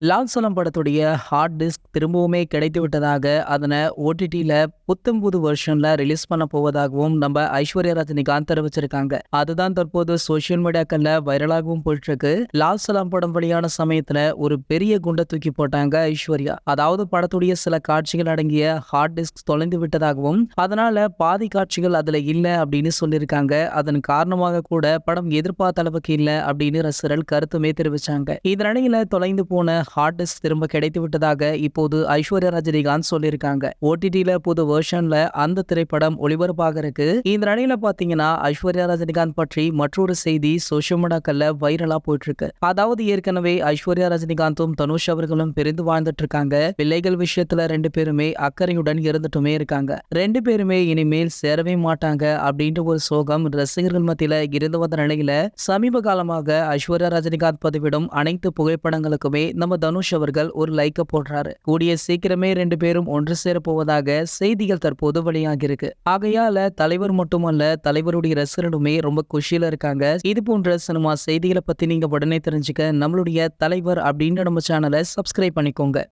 லால்சலம் படத்துடைய hard disk திரும்பவுமே கிடைத்து விட்டதாக அதனை ஓடிடியில் புத்தம்புது வெர்ஷன்ல ரிலீஸ் பண்ண போவதாகவும் நம்ம ஐஸ்வர்யா ரஜினிகாந்த் தெரிவிச்சிருக்காங்க. அதுதான் தற்போது சோசியல் மீடியாக்கள்ல வைரலாகவும் போயிட்டு இருக்கு. லால்சலாம் படம் வெளியான சமயத்துல ஒரு பெரிய குண்டை தூக்கி போட்டாங்க ஐஸ்வர்யா. அதாவது படத்துடைய சில காட்சிகள் அடங்கிய ஹார்ட் டிஸ்க் தொலைந்து விட்டதாகவும் அதனால பாதி காட்சிகள் அதுல இல்ல அப்படின்னு சொல்லியிருக்காங்க. அதன் காரணமாக கூட படம் எதிர்பார்த்த அளவுக்கு இல்ல அப்படின்னு ரசிகர்கள் கருத்துமே தெரிவிச்சாங்க. இதனிடையில தொலைந்து போன ஹார்ட் டிஸ்க் திரும்ப கிடைத்து விட்டதாக இப்போது ஐஸ்வர்யா ரஜினிகாந்த் சொல்லியிருக்காங்க. ஓடிடில புது வெர்ஷன்ல அந்த திரைப்படம் ஒளிபரப்பாக இருக்கு. இந்த நிலையில பாத்தீங்கன்னா ஐஸ்வர்யா ரஜினிகாந்த் பற்றி மற்றொரு செய்தி சோசியல் மீடியாக்கள்ல வைரலா போயிட்டு இருக்கு. அதாவது ஏற்கனவே ஐஸ்வர்யா ரஜினிகாந்தும் தனுஷ் அவர்களும் பிரிந்து வாழ்ந்துட்டு இருக்காங்க. பிள்ளைகள் விஷயத்துல ரெண்டு பேருமே அக்கறையுடன் இருந்துட்டுமே இருக்காங்க. ரெண்டு பேருமே இனிமேல் சேரவே மாட்டாங்க அப்படின்ற ஒரு சோகம் ரசிகர்கள் மத்தியில இருந்து வந்த நிலையில சமீப காலமாக ஐஸ்வர்யா ரஜினிகாந்த் பதிவிடும் அனைத்து புகைப்படங்களுக்குமே நம்ம தனுஷ் அவர்கள் ஒரு லைக்க போடுறாரு. கூடிய சீக்கிரமே ரெண்டு பேரும் ஒன்று சேர போவதாக செய்திகள் தற்போது வெளியாகி இருக்கு. ஆகையால தலைவர் மட்டுமல்ல, தலைவருடைய ரசிகர்களுமே ரொம்ப குஷியில இருக்காங்க. இது போன்ற சினிமா செய்திகளை பத்தி நீங்க உடனே தெரிஞ்சுக்க நம்மளுடைய தலைவர் அப்படின்ற நம்ம சேனலை சப்ஸ்கிரைப் பண்ணிக்கோங்க.